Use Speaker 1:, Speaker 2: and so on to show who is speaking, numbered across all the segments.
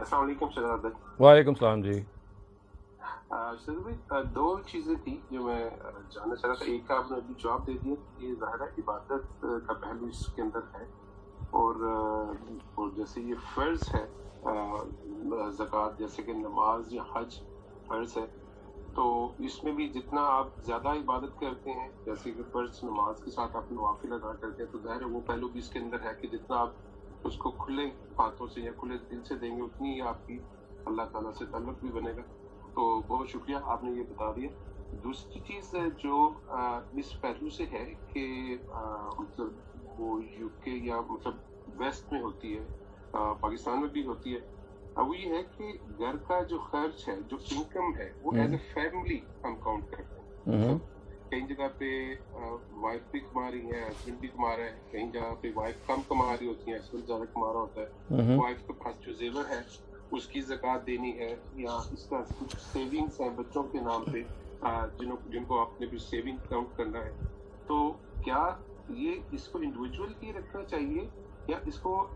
Speaker 1: السلام علیکم شہزاد بھائی.
Speaker 2: وعلیکم السلام جی.
Speaker 1: شہزاد بھائی دو چیزیں تھیں جو میں جاننا چاہ رہا تھا. ایک کا آپ نے ابھی جواب دے دیا کہ ظاہر ہے عبادت کا پہلو اس کے اندر ہے, اور جیسے یہ فرض ہے زکوٰۃ, جیسے کہ نماز یا حج فرض ہے, تو اس میں بھی جتنا آپ زیادہ عبادت کرتے ہیں, جیسے کہ فرض نماز کے ساتھ آپ نوافل ادا کرتے ہیں, تو ظاہر ہے وہ پہلو بھی اس کے اندر ہے کہ جتنا آپ اس کو کھلے ہاتھوں سے یا کھلے دل سے دیں گے اتنی ہی آپ کی اللہ تعالیٰ سے تعلق بھی بنے گا. تو بہت شکریہ, آپ نے یہ بتا دیا. دوسری چیز جو اس پہلو سے ہے کہ مطلب وہ یو کے یا مطلب ویسٹ میں ہوتی ہے, پاکستان میں بھی ہوتی ہے, وہ یہ ہے کہ گھر کا جو خرچ ہے, جو انکم ہے, وہ ایز اے فیملی ہم کاؤنٹ کرتے ہیں. کئی جگہ پہ وائف بھی کما رہی ہے, ہسبینڈ بھی کما رہا ہے, کئی جگہ پہ وائف کم کما رہی ہوتی ہے, ہسبینڈ زیادہ کما رہا ہوتا ہے. وائف کے پاس جو زیور ہے اس کی زکوٰۃ دینی ہے, یا اس کا کچھ سیونگس ہیں بچوں کے نام پہ جن کو آپ نے بھی سیونگ کاؤنٹ کرنا ہے. تو کیا یہ اس کو انڈیویجول ہی رکھنا چاہیے, یا اس کو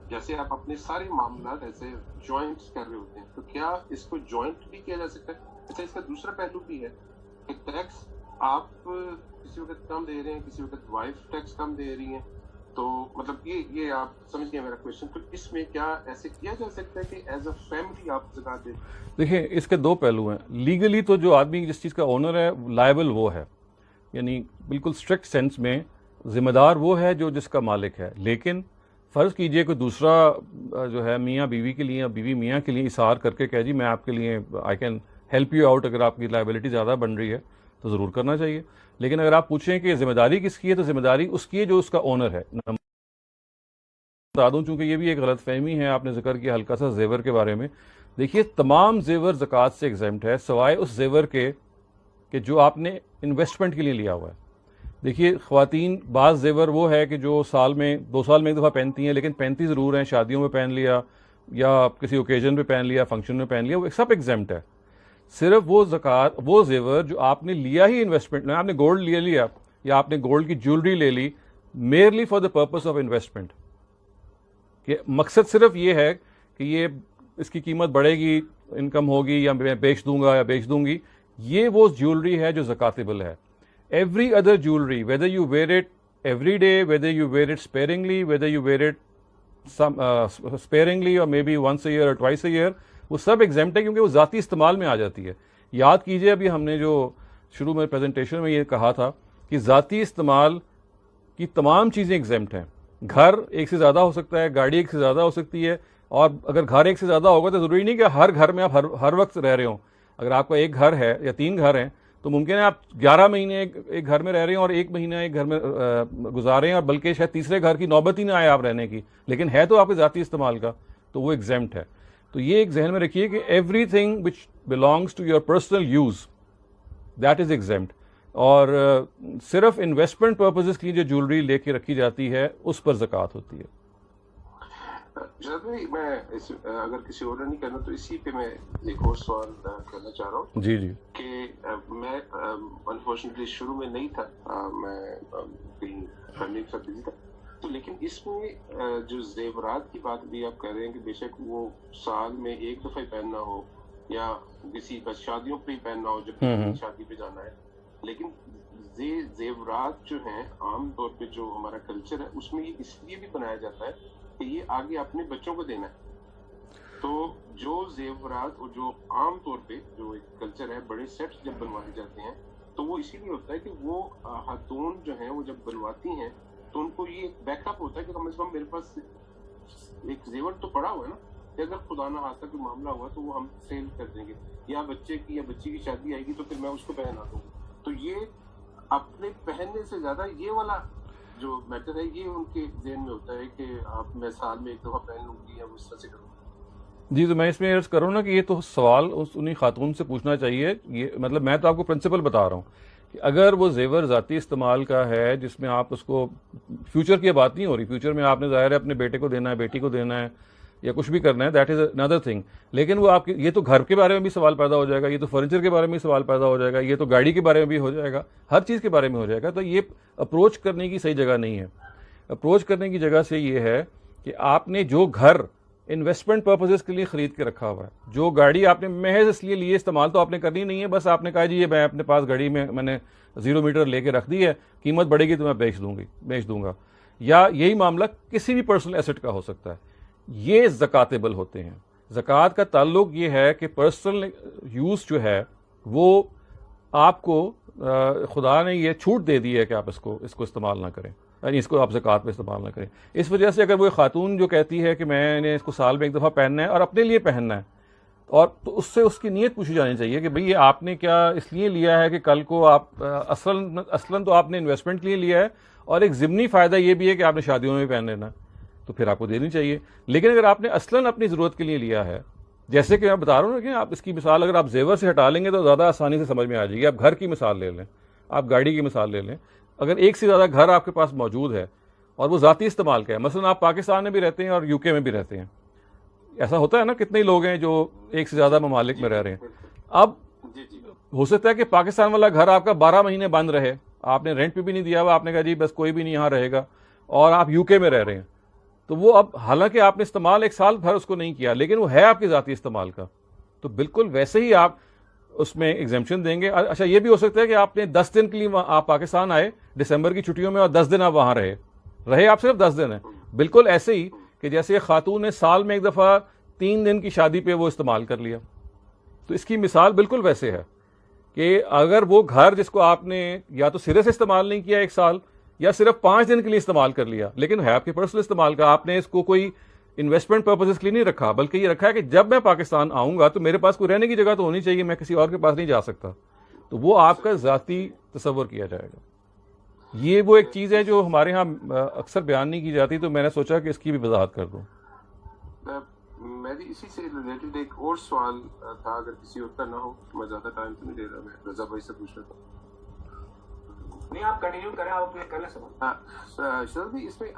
Speaker 1: جیسے آپ اپنے سارے معاملات ایسے جوائنٹس کر رہے ہوتے ہیں, تو کیا اس کو جوائنٹ بھی کیا جا سکتا ہے؟ اچھا, اس کا دوسرا پہلو بھی ہے کہ ٹیکس آپ کسی وقت کم دے رہے ہیں, کسی وقت وائف ٹیکس کم دے رہی ہیں, تو مطلب یہ آپ سمجھ گئے میرا کوشچن. تو اس میں کیا ایسے کیا جا سکتا ہے کہ ایز اے فیملی آپ زکوٰۃ دیں؟
Speaker 2: دیکھیں اس کے دو پہلو ہیں. لیگلی تو جو آدمی جس چیز کا اونر ہے لائبل وہ ہے, یعنی بالکل اسٹرکٹ سینس میں ذمہ دار وہ ہے جو جس کا مالک ہے. لیکن فرض کیجئے کوئی دوسرا جو ہے میاں بیوی کے لیے یا بیوی میاں کے لیے اصرار کر کے کہے جی میں آپ کے لیے I can help you out, اگر آپ کی لائبلٹی زیادہ بن رہی ہے تو ضرور کرنا چاہیے. لیکن اگر آپ پوچھیں کہ ذمہ داری کس کی ہے, تو ذمہ داری اس کی ہے جو اس کا اونر ہے. بتا دوں چونکہ یہ بھی ایک غلط فہمی ہے, آپ نے ذکر کیا ہلکا سا زیور کے بارے میں. دیکھیے تمام زیور زکوٰۃ سے ایگزیمپٹ ہے سوائے اس زیور کے کہ جو آپ نے انویسٹمنٹ کے لیے لیا ہوا ہے. دیکھیے خواتین بعض زیور وہ ہے کہ جو سال میں 2 سال میں ایک دفعہ پہنتی ہیں, لیکن پہنتی ضرور ہیں, شادیوں میں پہن لیا یا کسی اوکیزن پہ پہن لیا, فنکشن میں پہن لیا, وہ سب ایگزیمپٹ ہے. صرف وہ زکوٰۃ وہ زیور جو آپ نے لیا ہی انویسٹمنٹ میں, آپ نے گولڈ لے لیا یا آپ نے گولڈ کی جیولری لے لی merely for the purpose of investment, کہ مقصد صرف یہ ہے کہ یہ اس کی قیمت بڑھے گی, انکم ہوگی, یا میں بیچ دوں گا یا بیچ دوں گی, یہ وہ جیولری ہے جو زکاتیبل ہے. Every other jewelry, whether you wear it every day, whether you wear it sparingly, whether you wear it sparingly or maybe once a year or twice a year, وہ سب ایگزیمپٹ ہے کیونکہ وہ ذاتی استعمال میں آ جاتی ہے. یاد کیجئے ابھی ہم نے جو شروع میں پریزنٹیشن میں یہ کہا تھا کہ ذاتی استعمال کی تمام چیزیں ایگزیمپٹ ہیں. گھر ایک سے زیادہ ہو سکتا ہے, گاڑی ایک سے زیادہ ہو سکتی ہے, اور اگر گھر ایک سے زیادہ ہوگا تو ضروری نہیں کہ ہر گھر میں آپ ہر وقت رہ رہے ہوں. اگر آپ کا ایک گھر ہے یا 3 گھر ہیں تو ممکن ہے آپ 11 مہینے ایک گھر میں رہ رہے ہیں اور 1 مہینہ ایک گھر میں گزارے ہیں, اور بلکہ شاید تیسرے گھر کی نوبت ہی نہ آئے آپ رہنے کی, لیکن ہے تو آپ کے ذاتی استعمال کا, تو وہ ایگزیمپٹ ہے. تو یہ ایک ذہن میں رکھیے کہ everything which belongs to your personal use that is exempt, اور صرف انویسٹمنٹ پرپزز کی جو جیولری لے کے رکھی جاتی ہے اس پر زکوٰۃ ہوتی ہے.
Speaker 1: جناب بھائی میں اگر کسی اور نے نہیں کرنا تو اسی پہ میں ایک اور سوال کرنا چاہ رہا ہوں.
Speaker 2: جی جی.
Speaker 1: کہ میں انفارچونیٹلی شروع میں نہیں تھا, میں کہیں فیملی کے ساتھ بزی تھا, تو لیکن اس میں جو زیورات کی بات بھی آپ کر رہے ہیں کہ بے شک وہ سال میں ایک دفعہ ہی پہننا ہو یا کسی بس شادیوں پہ ہی پہننا ہو جب شادی پہ جانا ہے, لیکن زیورات جو ہیں عام طور پہ جو ہمارا کلچر ہے اس میں یہ اس لیے بھی بنایا جاتا ہے کہ یہ آگے اپنے بچوں کو دینا ہے. تو جو زیورات اور جو عام طور پہ جو ایک کلچر ہے بڑے سیٹس جب بنوائے جاتے ہیں تو وہ اسی لیے ہوتا ہے کہ وہ خاتون جو ہیں وہ جب بنواتی ہیں تو ان کو یہ بیک اپ ہوتا ہے کہ کم از کم میرے پاس ایک زیور تو پڑا ہوا ہے نا, کہ اگر خدا نہ خواستہ کوئی معاملہ ہوا تو وہ ہم سیل کر دیں گے, یا بچے کی یا بچی کی شادی آئے گی تو پھر میں اس کو پہنا دوں گا. تو یہ اپنے پہننے سے زیادہ یہ والا جو میٹر ہے یہ ان کے ذہن میں ہوتا ہے کہ آپ میں سال میں ایک دفعہ پہن لوں گی یا اس طرح سے کروں.
Speaker 2: جی, تو میں اس میں عرض کروں نا کہ یہ تو سوال انہیں خاتون سے پوچھنا چاہیے. یہ مطلب میں تو آپ کو پرنسپل بتا رہا ہوں کہ اگر وہ زیور ذاتی استعمال کا ہے جس میں آپ اس کو فیوچر کی بات نہیں ہو رہی, فیوچر میں آپ نے ظاہر ہے اپنے بیٹے کو دینا ہے, بیٹی کو دینا ہے, یا کچھ بھی کرنا ہے, دیٹ از اندر تھنگ. لیکن وہ آپ یہ تو گھر کے بارے میں بھی سوال پیدا ہو جائے گا, یہ تو فرنیچر کے بارے میں بھی سوال پیدا ہو جائے گا, یہ تو گاڑی کے بارے میں بھی ہو جائے گا, ہر چیز کے بارے میں ہو جائے گا. تو یہ اپروچ کرنے کی صحیح جگہ نہیں ہے. اپروچ کرنے کی جگہ سے یہ ہے کہ آپ نے جو گھر انویسٹمنٹ پرپزز کے لیے خرید کے رکھا ہوا ہے. جو گاڑی آپ نے محض اس لیے لی ہے, استعمال تو آپ نے کرنی نہیں ہے, بس آپ نے کہا جی یہ میں اپنے پاس گاڑی میں نے 0 میٹر لے کے رکھ دی ہے, قیمت بڑھے گی تو میں بیچ دوں گا. یا یہی معاملہ کسی بھی پرسنل ایسٹ کا ہو سکتا ہے. یہ زکاتیبل ہوتے ہیں. زکوٰۃ کا تعلق یہ ہے کہ پرسنل یوز جو ہے وہ آپ کو خدا نے یہ چھوٹ دے دی ہے کہ آپ اس کو استعمال نہ کریں, یعنی اس کو آپ زکوٰۃ پہ استعمال نہ کریں. اس وجہ سے اگر وہ خاتون جو کہتی ہے کہ میں نے اس کو سال میں ایک دفعہ پہننا ہے اور اپنے لیے پہننا ہے, اور تو اس سے اس کی نیت پوچھی جانی چاہیے کہ بھئی یہ آپ نے کیا اس لیے لیا ہے کہ کل کو آپ اصلاً تو آپ نے انویسٹمنٹ کے لیے لیا ہے, اور ایک ضمنی فائدہ یہ بھی ہے کہ آپ نے شادیوں میں پہن لینا, تو پھر آپ کو دینی چاہیے. لیکن اگر آپ نے اصلاً اپنی ضرورت کے لیے لیا ہے, جیسے کہ میں بتا رہا ہوں نا کہ آپ اس کی مثال اگر آپ زیور سے ہٹا لیں گے تو زیادہ آسانی سے سمجھ میں آ جائے گی. آپ گھر کی مثال لے لیں, آپ گاڑی کی مثال لے لیں. اگر ایک سے زیادہ گھر آپ کے پاس موجود ہے اور وہ ذاتی استعمال کا ہے, مثلاً آپ پاکستان میں بھی رہتے ہیں اور UK میں بھی رہتے ہیں, ایسا ہوتا ہے نا, کتنے لوگ ہیں جو ایک سے زیادہ ممالک میں رہ رہے ہیں. اب ہو سکتا ہے کہ پاکستان والا گھر آپ کا 12 مہینے بند رہے, آپ نے رینٹ پہ بھی نہیں دیا ہوا, آپ نے کہا جی بس کوئی بھی نہیں یہاں رہے گا, اور آپ UK میں رہ رہے ہیں. تو وہ اب حالانکہ آپ نے استعمال 1 سال بھر اس کو نہیں کیا, لیکن وہ ہے آپ کے ذاتی استعمال کا, تو بالکل ویسے ہی آپ اس میں ایگزیمپشن دیں گے. اچھا یہ بھی ہو سکتا ہے کہ آپ نے 10 دن کے لیے آپ پاکستان آئے دسمبر کی چھٹیوں میں, اور 10 دن آپ وہاں رہے آپ صرف 10 دن ہیں. بالکل ایسے ہی کہ جیسے ایک خاتون نے سال میں ایک دفعہ 3 دن کی شادی پہ وہ استعمال کر لیا. تو اس کی مثال بالکل ویسے ہے کہ اگر وہ گھر جس کو آپ نے یا تو سرے سے استعمال نہیں کیا 1 سال, یا صرف 5 دن کے لیے استعمال کر لیا, لیکن ہے آپ کے پرسنل استعمال کا, آپ نے اس کو کوئی انویسٹمنٹ پرپزز کے لیے نہیں رکھا, بلکہ یہ رکھا ہے کہ جب میں پاکستان آؤں گا تو میرے پاس کوئی رہنے کی جگہ تو ہونی چاہیے, میں کسی اور کے پاس نہیں جا سکتا, تو وہ آپ کا ذاتی تصور کیا جائے گا. یہ وہ ایک چیز ہے جو ہمارے ہاں اکثر بیان نہیں کی جاتی, تو میں نے سوچا کہ اس کی بھی وضاحت کر دوں.
Speaker 1: میں بھی اسی سے ریلیٹڈ ایک اور سوال تھا, اگر کسی اور کا نہ ہو, میں زیادہ ٹائم تو نہیں لے رہا, میں رضا بھائی سے پوچھ رہا تھا.
Speaker 3: نہیں آپ کنٹینیو کریں, آپ کر لیں سوال.
Speaker 1: شرد بھائی اس میں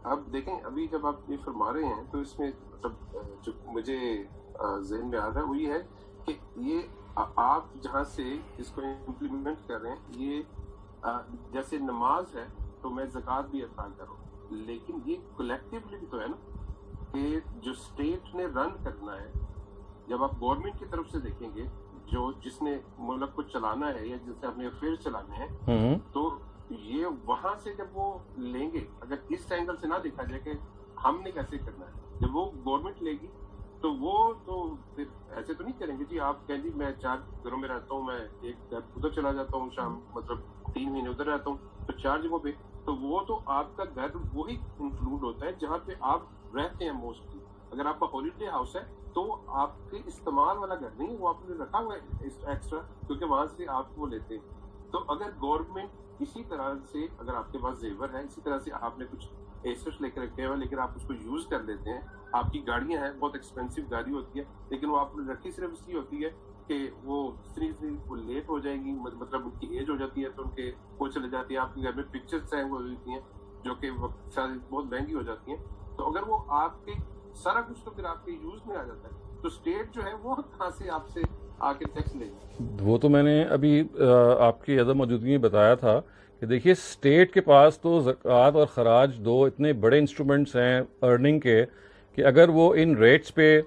Speaker 1: اب دیکھیں, ابھی جب آپ یہ فرما رہے ہیں تو اس میں مطلب جو مجھے ذہن میں آ رہا ہے وہ یہ ہے کہ یہ آپ جہاں سے اس کو امپلیمنٹ کر رہے ہیں, یہ جیسے نماز ہے تو میں زکوٰۃ بھی ادا کروں, لیکن یہ کولیکٹیولی بھی تو ہے نا کہ جو اسٹیٹ نے رن کرنا ہے. جب آپ گورنمنٹ کی طرف سے دیکھیں گے, جس نے ملک کو چلانا ہے یا جس نے اپنے افیئر چلانے ہیں, تو یہ وہاں سے جب وہ لیں گے, اگر اس اینگل سے نہ دیکھا جائے کہ ہم نے کیسے کرنا ہے, جب وہ گورنمنٹ لے گی تو وہ تو پھر ایسے تو نہیں کریں گے جی آپ کہیں جی میں 4 گھروں میں رہتا ہوں, میں ایک گھر ادھر چلا جاتا ہوں, شام مطلب 3 مہینے ادھر رہتا ہوں, تو 4 جگہوں پہ, تو وہ تو آپ کا گھر وہی انکلوڈ ہوتا ہے جہاں پہ آپ رہتے ہیں موسٹلی. اگر آپ کا ہالیڈے ہاؤس ہے تو آپ کے استعمال والا گھر نہیں, وہ آپ نے رکھا ہوا ہے ایکسٹرا, کیونکہ وہاں سے آپ وہ لیتے ہیں. تو اگر گورنمنٹ اسی طرح سے, اگر آپ کے پاس زیور ہے, اسی طرح سے آپ نے کچھ ایسٹ لے کے رکھے ہوئے, لیکن آپ اس کو یوز کر لیتے ہیں, آپ کی گاڑیاں ہیں, بہت ایکسپینسو گاڑی ہوتی ہے, لیکن وہ آپ نے رکھی صرف اس لیے ہوتی ہے کہ وہ وہ لیٹ ہو جائیں گی, مطلب ان کی ایج ہو جاتی ہے تو ان کے وہ چلے جاتی ہے, آپ کے گھر میں پکچرس ہیں وہ ہوتی ہیں جو کہ بہت مہنگی ہو جاتی ہیں. تو اگر وہ آپ کے سارا کچھ تو پھر آپ کے یوز میں آ جاتا ہے, تو اسٹیٹ جو ہے وہ کہاں سے آپ سے آ کے ٹیکس لے گی؟
Speaker 2: وہ تو میں نے ابھی آپ کی عدم موجودگی میں بتایا تھا کہ دیکھیے اسٹیٹ کے پاس تو زکوٰۃ اور خراج 2 اتنے بڑے انسٹرومنٹس ہیں ارننگ کے, کہ اگر وہ ان ریٹس پہ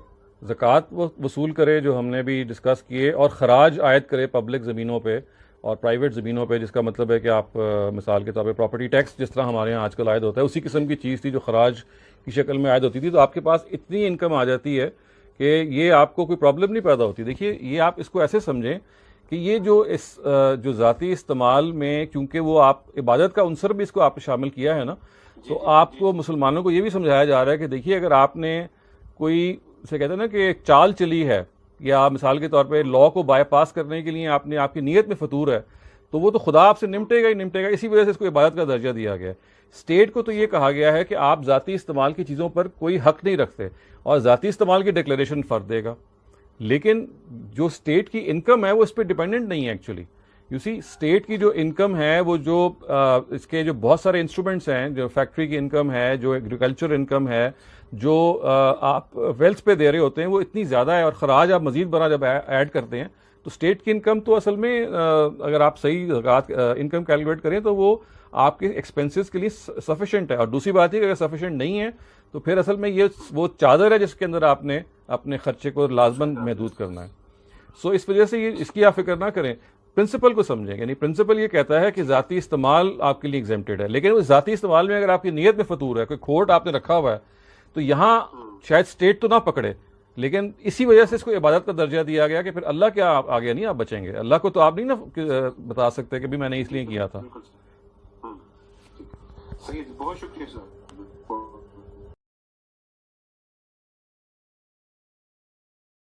Speaker 2: زکوٰۃ وصول کرے جو ہم نے بھی ڈسکس کیے, اور خراج عائد کرے پبلک زمینوں پہ اور پرائیویٹ زمینوں پہ, جس کا مطلب ہے کہ آپ مثال کے طور پہ پراپرٹی ٹیکس جس طرح ہمارے یہاں آج کل عائد ہوتا ہے, اسی قسم کی چیز تھی جو خراج کی شکل میں عائد ہوتی تھی, تو آپ کے پاس اتنی انکم آ جاتی ہے کہ یہ آپ کو کوئی پرابلم نہیں پیدا ہوتی. دیکھیے یہ آپ اس کو ایسے سمجھیں کہ یہ جو ذاتی استعمال میں, کیونکہ وہ آپ عبادت کا عنصر بھی اس کو آپ نے شامل کیا ہے نا, تو آپ کو مسلمانوں کو یہ بھی سمجھایا جا رہا ہے کہ دیکھیے اگر آپ نے کوئی اسے کہتے ہیں نا کہ ایک چال چلی ہے, یا مثال کے طور پہ لا کو بائی پاس کرنے کے لیے آپ کی نیت میں فطور ہے, تو وہ تو خدا آپ سے نمٹے گا ہی نمٹے گا. اسی وجہ سے اس کو عبادت کا درجہ دیا گیا ہے. اسٹیٹ کو تو یہ کہا گیا ہے کہ آپ ذاتی استعمال کی چیزوں پر کوئی حق نہیں رکھتے, اور ذاتی استعمال کی ڈکلیریشن فرد دے گا, لیکن جو اسٹیٹ کی انکم ہے وہ اس پہ ڈیپینڈنٹ نہیں ہے ایکچولی. یو سی اسٹیٹ کی جو انکم ہے وہ جو اس کے جو بہت سارے انسٹرومنٹس ہیں, جو فیکٹری کی انکم ہے, جو ایگریکلچر انکم ہے, جو آپ ویلتھ پہ دے رہے ہوتے ہیں, وہ اتنی زیادہ ہے, اور خراج آپ مزید برا جب ایڈ کرتے ہیں تو اسٹیٹ کی انکم تو اصل میں اگر آپ صحیح انکم کیلکولیٹ کریں تو وہ آپ کے ایکسپینسز کے لیے سفیشینٹ ہے. اور دوسری بات ہے کہ اگر سفیشینٹ نہیں ہے تو پھر اصل میں یہ وہ چادر ہے جس کے اندر آپ نے اپنے خرچے کو لازماً محدود کرنا ہے. سو اس وجہ سے اس کی آپ فکر نہ کریں, پرنسپل کو سمجھیں. یعنی پرنسپل یہ کہتا ہے کہ ذاتی استعمال آپ کے لیے ایگزیمپٹڈ ہے, لیکن اس ذاتی استعمال میں اگر آپ کی نیت میں فطور ہے, کوئی کھوٹ آپ نے رکھا ہوا ہے, تو یہاں شاید اسٹیٹ تو نہ پکڑے, لیکن اسی وجہ سے اس کو عبادت کا درجہ دیا گیا کہ پھر اللہ کیا آگے نہیں آپ بچیں گے. اللہ کو تو آپ نہیں نا بتا سکتے کہ بھی میں نے اس لیے کیا تھا.
Speaker 1: صحیح, بہت شکریہ سر.